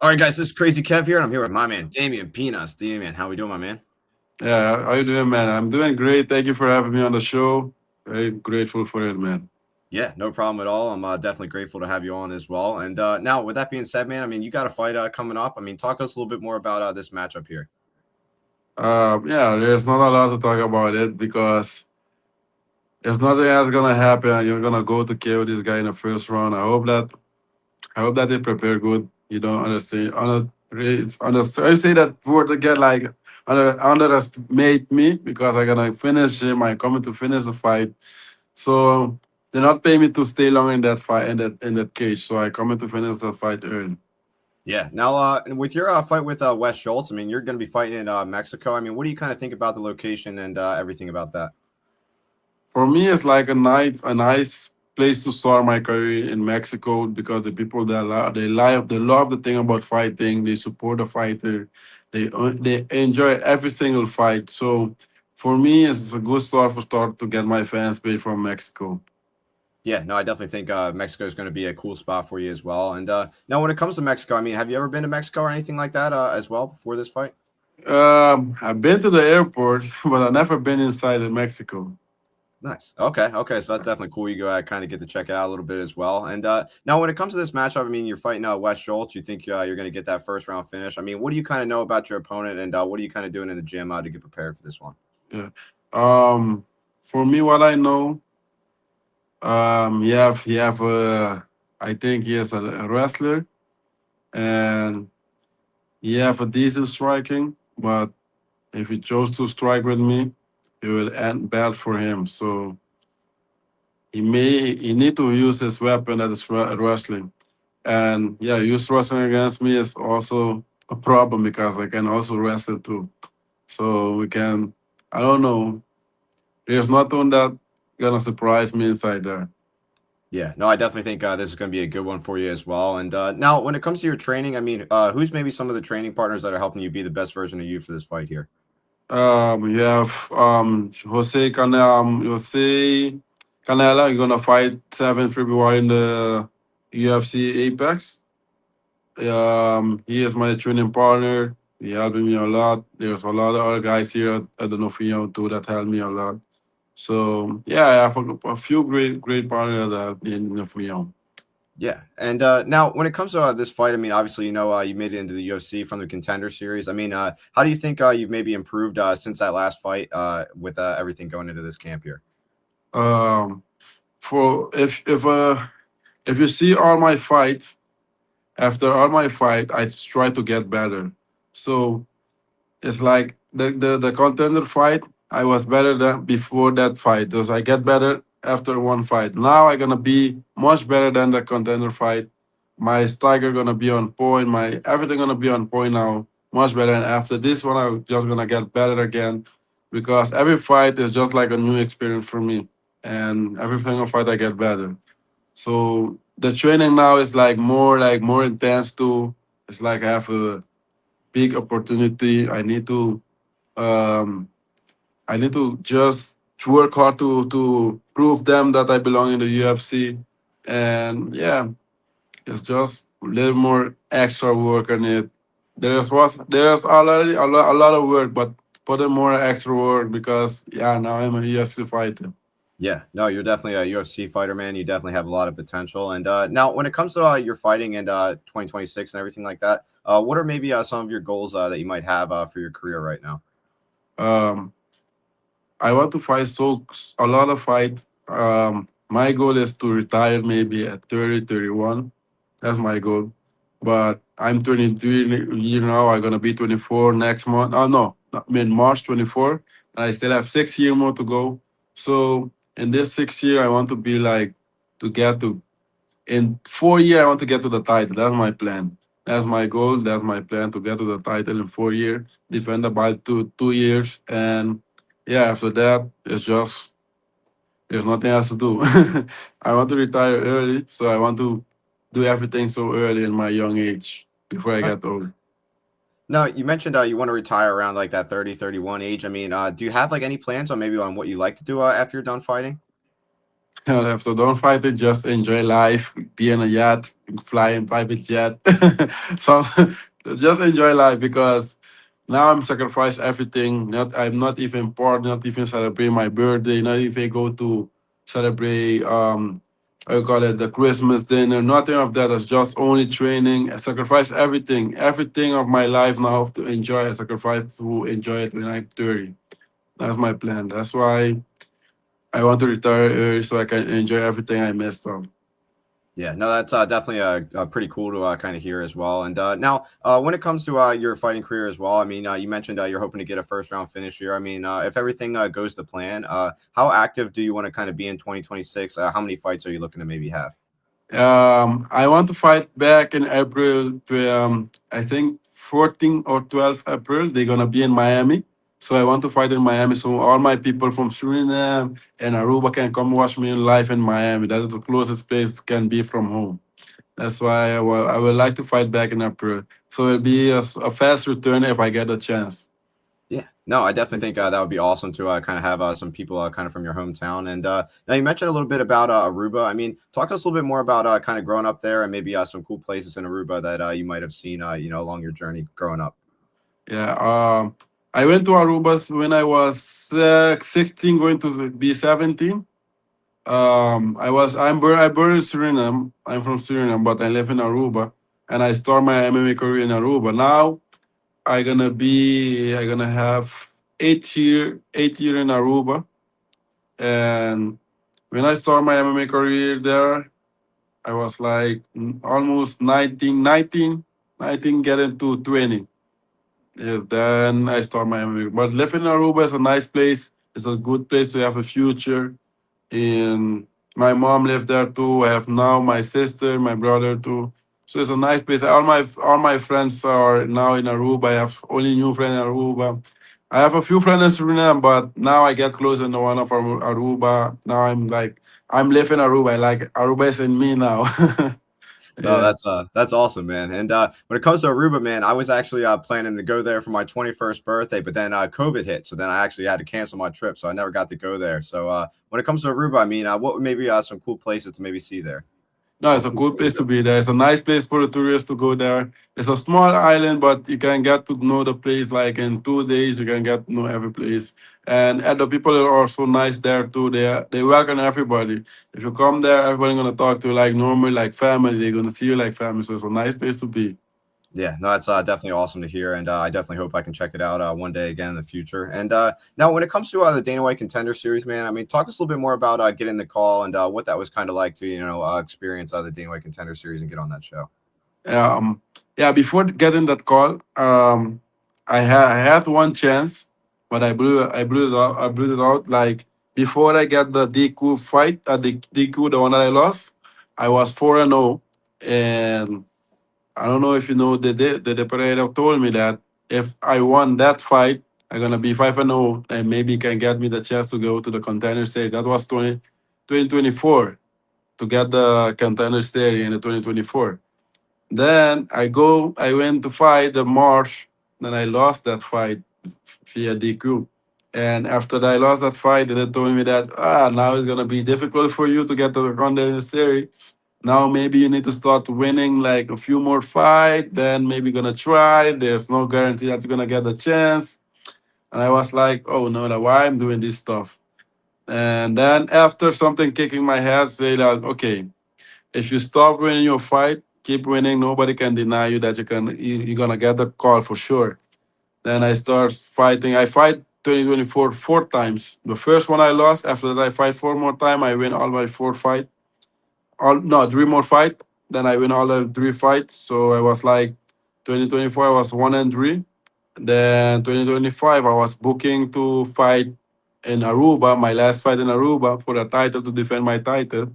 All right, guys, this is Crazy Kev here, and I'm here with my man, Damian Pinas. Damian, how we doing, my man? Yeah, how you doing, man? I'm doing great. Thank you for having me on the show. Very grateful for it, man. Yeah, no problem at all. I'm definitely grateful to have you on as well. And now, with that being said, man, I mean, you got a fight coming up. I mean, talk to us a little bit more about this matchup here. Yeah, there's not a lot to talk about it because there's nothing else gonna happen. You're gonna go to KO this guy in the first round. I hope that they prepare good. You don't understand. I say that word again, like underestimate me because I'm gonna finish him. I'm coming to finish the fight. So they're not paying me to stay long in that fight in that cage. So I come in to finish the fight early. Yeah. Now, with your fight with Wes Schultz, I mean, you're going to be fighting in Mexico. I mean, what do you kind of think about the location and everything about that? For me, it's like a nice place to start my career in Mexico because the people that they love the thing about fighting. They support the fighter. They enjoy every single fight. So for me, it's a good start to get my fans paid from Mexico. Yeah, no, I definitely think Mexico is going to be a cool spot for you as well. And now, when it comes to Mexico, I mean, have you ever been to Mexico or anything like that as well before this fight? I've been to the airport, but I've never been inside of Mexico. Nice. Okay. Okay. So that's definitely cool. You go kind of get to check it out a little bit as well. And now, when it comes to this matchup, I mean, you're fighting Wes Schultz. You think you're going to get that first round finish? I mean, what do you kind of know about your opponent, and what are you kind of doing in the gym to get prepared for this one? Yeah. Um, for me, what I know, I think he is a wrestler and he have a decent striking, but if he chose to strike with me, it will end bad for him. So he need to use his weapon that is wrestling. And yeah, use wrestling against me is also a problem because I can also wrestle too. So we can, I don't know. There's nothing that gonna surprise me inside there. Yeah. No, I definitely think this is going to be a good one for you as well. And now, when it comes to your training, I mean, who's maybe some of the training partners that are helping you be the best version of you for this fight here? You have Jose Canela. You're gonna fight 7th February in the UFC Apex. He is my training partner. He helping me a lot. There's a lot of other guys here at the Nofion too that help me a lot. So yeah, I have a few great partners that help me in Nofion. Yeah, and now when it comes to this fight, I mean, obviously, you made it into the UFC from the Contender Series. I mean, how do you think you've maybe improved since that last fight with everything going into this camp here? Um, for if you see all my fights, after all my fight, I try to get better. So it's like the contender fight, I was better than before that fight. Because I get better after one fight. Now I'm gonna be much better than the contender fight. My striker gonna be on point. My everything gonna be on point now. Much better. And after this one, I'm just gonna get better again. Because every fight is just like a new experience for me. And every single fight I get better. So the training now is like more intense too. It's like I have a big opportunity. Um I need to just work hard to prove them that I belong in the UFC. And yeah, it's just a little more extra work on it. There's already a lot of work, but put in more extra work because yeah, now I'm a UFC fighter. Yeah, no, you're definitely a UFC fighter, man. You definitely have a lot of potential. And now, when it comes to your fighting in 2026 and everything like that, what are maybe some of your goals that you might have for your career right now? Um I want to fight a lot of fight. My goal is to retire maybe at 30, 31. That's my goal. But I'm 23 now. I'm gonna be 24 next month. Oh no, I mean March 24, and I still have 6 years more to go. So in this 6 year, I want to be like to get to in 4 years. I want to get to the title. That's my plan. That's my goal. That's my plan to get to the title in 4 years. Defend the belt 2 years, and yeah, after that, it's just there's nothing else to do. I want to retire early, so I want to do everything so early in my young age before I get old. No, you mentioned you want to retire around like that 30, 31 age. I mean, do you have like any plans on maybe on what you like to do after you're done fighting? So don't fight it. Just enjoy life. Be in a yacht, fly in private jet. So just enjoy life because now I'm sacrifice everything. Not I'm not even part. Not even celebrate my birthday. Not even go to celebrate how you call it, the Christmas dinner. Nothing of that. It's just only training. I sacrifice everything of my life now to enjoy. I sacrifice to enjoy it when I'm 30. That's my plan. That's why I want to retire early so I can enjoy everything I missed from. Yeah, no, that's definitely pretty cool to kind of hear as well. And now, when it comes to your fighting career as well, I mean, you mentioned you're hoping to get a first round finish here. I mean, if everything goes to plan, how active do you want to kind of be in 2026? How many fights are you looking to maybe have? I want to fight back in April to, I think 14 or 12 April. They're gonna be in Miami. So I want to fight in Miami. So all my people from Suriname and Aruba can come watch me live in Miami. That is the closest place can be from home. That's why I would like to fight back in April. So it'll be a fast return if I get a chance. Yeah, no, I definitely think that would be awesome to kind of have some people kind of from your hometown. And now you mentioned a little bit about Aruba. I mean, talk to us a little bit more about kind of growing up there and maybe some cool places in Aruba that you might have seen, along your journey growing up. Yeah. I went to Aruba when I was 16, going to be 17. I'm born in Suriname. I'm from Suriname, but I live in Aruba, and I start my MMA career in Aruba. Now I gonna have 8 year in Aruba, and when I start my MMA career there, I was like almost 19, getting to 20. Yes, then I start my MMA. But living in Aruba is a nice place. It's a good place to have a future. And my mom lived there too. I have now my sister, my brother too. So it's a nice place. All my friends are now in Aruba. I have only new friends in Aruba. I have a few friends in Suriname, but now I get closer to one of Aruba. Now I'm living Aruba. Like Aruba is in me now. No, Yeah. that's awesome, man. And when it comes to Aruba, man, I was actually planning to go there for my 21st birthday, but then COVID hit, so then I actually had to cancel my trip, so I never got to go there. So when it comes to Aruba, I mean, what would maybe some cool places to maybe see there No, or it's a cool cool places place to to go? be there. It's a nice place for the tourists to go there. It's a small island, but you can get to know the place like in 2 days. You can get to know every place, and the people are also nice there too. They welcome everybody. If you come there, everybody gonna talk to you like normal, like family. They're gonna see you like family. So it's a nice place to be. Yeah, no, that's definitely awesome to hear, and I definitely hope I can check it out one day again in the future. And now, when it comes to the Dana White Contender Series, man, I mean, talk us a little bit more about getting the call and what that was kind of like to experience the Dana White Contender Series and get on that show. Um, yeah, before getting that call, I had one chance, but I blew it out. Like before I get the DQ fight, the DQ, the one that I lost, I was 4-0, and I don't know if you know the operator told me that if I won that fight, I'm gonna be 5-0, and maybe can get me the chance to go to the contender stage. That was 2024 to get the contender stage in the 2024. Then I went to fight the March, then I lost that fight via DQ. And after that, I lost that fight, and they told me that now it's gonna be difficult for you to get to the contender series. Now maybe you need to start winning like a few more fights, then maybe gonna try. There's no guarantee that you're gonna get a chance. And I was like, oh no, like, why I'm doing this stuff? And then after something kicking my head, say that okay, if you stop winning your fight, keep winning. Nobody can deny you that you're gonna get the call for sure. Then I start fighting. I fight 2024 4 times. The first one I lost. After that, I fight four more time. I win all my four fight. All no, three more fight. Then I win all the three fights. So I was like 2024. I was 1-3. Then 2025, I was booking to fight in Aruba. My last fight in Aruba for the title to defend my title.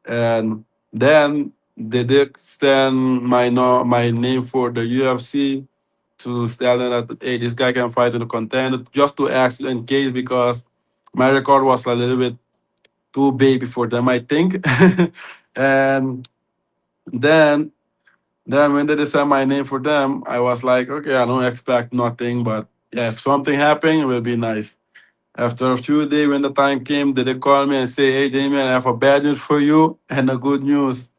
And then they did extend my no, my name for the UFC to tell them that hey, this guy can fight in the contender just to ask in case because my record was a little bit too baby for them, I think. And then when they decided my name for them, I was like, okay, I don't expect nothing, but yeah, if something happened, it will be nice. After a few days, when the time came, they call me and say, "Hey, Damien, I have a bad news for you and a good news."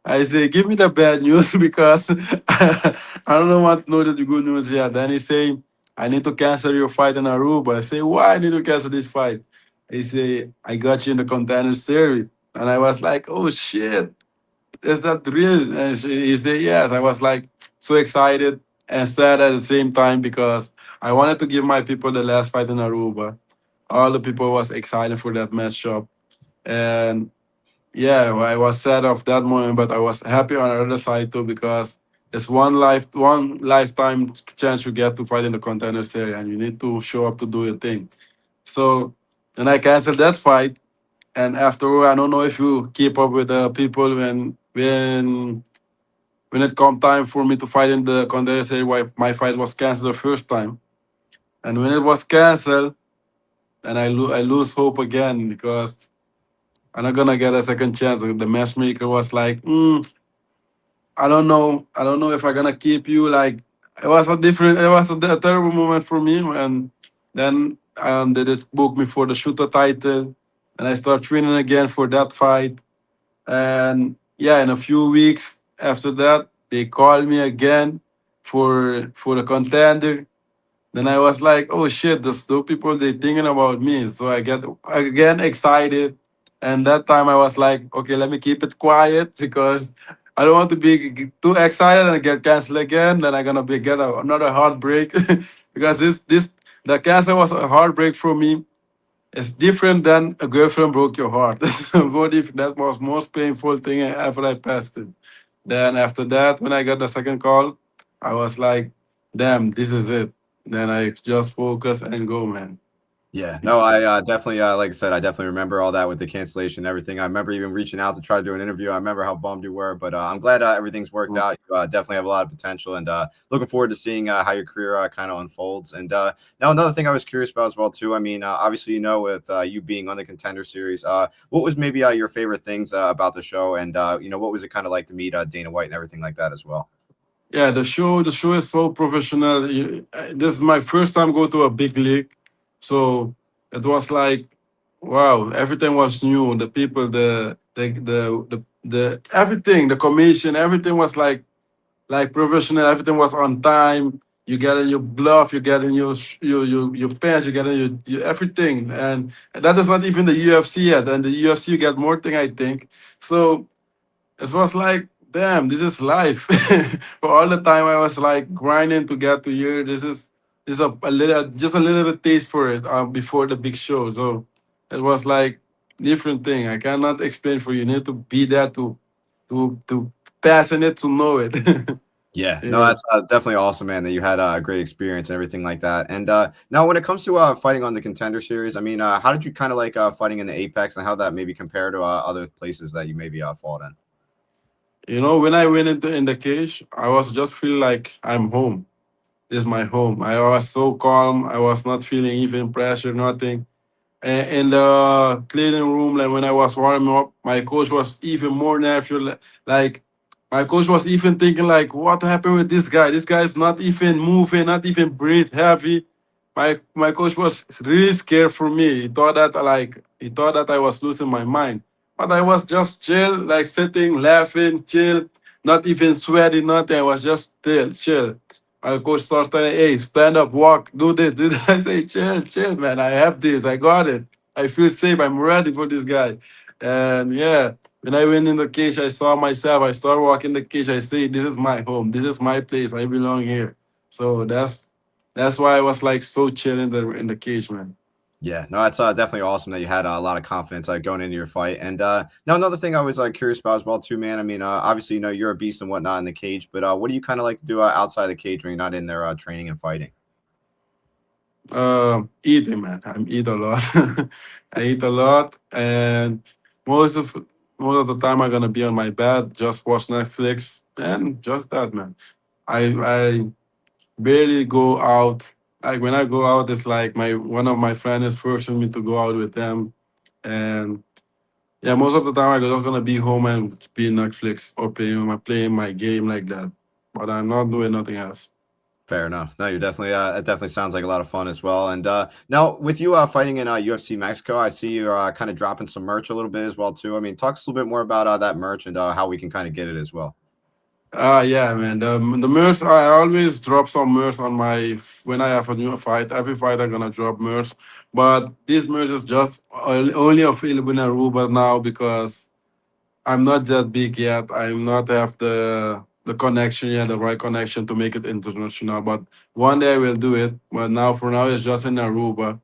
I say, "Give me the bad news because I don't want to know the good news yet." Then he say, "I need to cancel your fight in Aruba." I say, "Why I need to cancel this fight?" He say, "I got you in the Contender Series." And I was like, "Oh shit, is that real?" And he said, "Yes." I was like so excited and sad at the same time because I wanted to give my people the last fight in Aruba. All the people was excited for that matchup. And yeah, well, I was sad of that moment, but I was happy on the other side too because it's one lifetime chance you get to fight in the Contender Series, and you need to show up to do your thing. So, and I canceled that fight, and after I don't know if you keep up with the people when it come time for me to fight in the Contender Series, why my fight was canceled the first time, and when it was canceled, and I lose hope again because I'm not gonna get a second chance. The matchmaker was like, I don't know. I don't know if I'm gonna keep you. Like it was a terrible moment for me. And then they just booked me for the shooter title, and I start training again for that fight. And yeah, in a few weeks after that, they called me again for the contender. Then I was like, oh shit, those people they thinking about me. So I get again excited. And that time I was like, okay, let me keep it quiet because I don't want to be too excited and get canceled again. Then I'm gonna another heartbreak because this the cancel was a heartbreak for me. It's different than a girlfriend broke your heart. What if that was most painful thing ever I passed it? Then after that, when I got the second call, I was like, damn, this is it. Then I just focus and go, man. Yeah, no, I definitely, like I said, I definitely remember all that with the cancellation and everything. I remember even reaching out to try to do an interview. I remember how bummed you were, but I'm glad everything's worked out. You definitely have a lot of potential, and looking forward to seeing how your career kind of unfolds. And now another thing I was curious about as well too. I mean, obviously, with you being on the Contender Series, what was maybe your favorite things about the show, and what was it kind of like to meet Dana White and everything like that as well? Yeah, the show is so professional. This is my first time go to a big league, so it was like, wow, everything was new. The people, the everything, the commission, everything was like professional. Everything was on time. You get in your glove, you get in your pants, you get in your everything, and that is not even the UFC yet. And the UFC you get more thing, I think. So it was like, damn, this is life. For all the time I was like grinding to get to here. This is a little just a little bit taste for it before the big show. So it was like different thing. I cannot explain for you. You need to be there to passing it to know it. Yeah, no, Yeah. that's definitely awesome, man. That you had a great experience and everything like that. And now, when it comes to fighting on the Contender Series, I mean, how did you kind of like fighting in the Apex, and how that maybe compare to other places that you maybe fought in? When I went into in the cage, I was just feel like I'm home. This is my home. I was so calm. I was not feeling even pressure, nothing. And in the cleaning room, like when I was warming up, my coach was even more nervous. Like my coach was even thinking, like, what happened with this guy? This guy is not even moving, not even breathe heavy. My coach was really scared for me. He thought that I was losing my mind. But I was just chill, like sitting, laughing, chill, not even sweating, nothing. I was just still, chill. My coach starts telling, hey, stand up, walk, do this, do that. I say, chill, chill, man. I have this. I got it. I feel safe. I'm ready for this guy. And yeah, when I went in the cage, I saw myself. I started walking the cage. I say, this is my home. This is my place. I belong here. So that's why I was like so chill in the cage, man. Yeah, no, that's definitely awesome that you had a lot of confidence going into your fight. And now another thing I was curious about as well too, man. I mean, obviously, you're a beast and whatnot in the cage, but what do you kind of like to do outside the cage when you're not in there training and fighting? Eating, man. I eat a lot. I eat a lot, and most of most of the time I'm gonna be on my bed, just watch Netflix, and just that, man. I barely go out. Like when I go out, it's like my one of my friends is forcing me to go out with them, and yeah, most of the time I'm just gonna be home and be Netflix or playing my game like that. But I'm not doing nothing else. Fair enough. No, you're definitely it definitely sounds like a lot of fun as well. And now with you fighting in UFC Mexico, I see you're kind of dropping some merch a little bit as well too. I mean, talk us a little bit more about that merch and how we can kind of get it as well. Yeah, man. The merch, I always drop some merch on my when I have a new fight. Every fight I'm gonna drop merch, but this merch is just only available in Aruba now because I'm not that big yet. I'm not have the connection yet, the right connection to make it international. But one day I will do it. But now, for now, it's just in Aruba,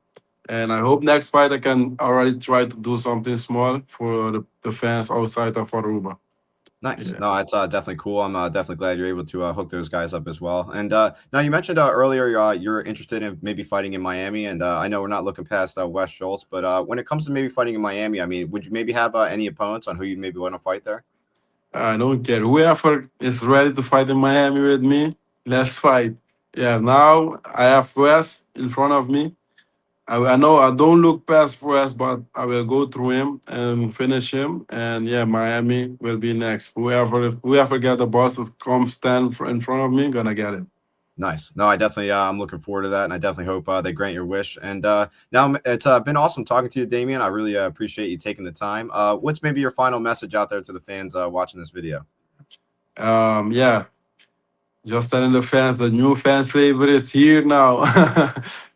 and I hope next fight I can already try to do something small for the fans outside of Aruba. Nice. Yeah. No, it's definitely cool. I'm definitely glad you're able to hook those guys up as well. And now you mentioned earlier you're interested in maybe fighting in Miami, and I know we're not looking past Wes Schultz, but when it comes to maybe fighting in Miami, I mean, would you maybe have any opponents on who you maybe want to fight there? I don't care. Whoever is ready to fight in Miami with me, let's fight. Yeah, now I have Wes in front of me. I know I don't look past Wes, but I will go through him and finish him. And yeah, Miami will be next. Whoever get the boss to come stand in front of me, gonna get it. Nice. No, I definitely I'm looking forward to that, and I definitely hope they grant your wish. And now it's been awesome talking to you, Damian. I really appreciate you taking the time. What's maybe your final message out there to the fans watching this video? Yeah, just telling the fans the new fan favorite is here now.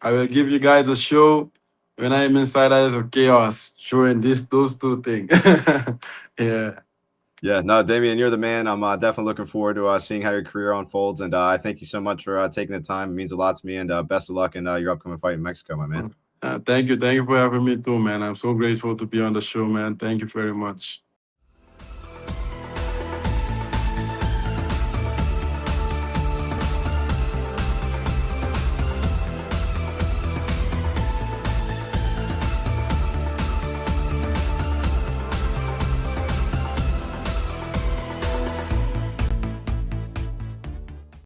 I will give you guys a show when I'm inside as a chaos, showing those two things. Yeah. Yeah, no, Damian, you're the man. I'm definitely looking forward to seeing how your career unfolds. And I thank you so much for taking the time. It means a lot to me. And best of luck in your upcoming fight in Mexico, my man. Thank you for having me too, man. I'm so grateful to be on the show, man. Thank you very much.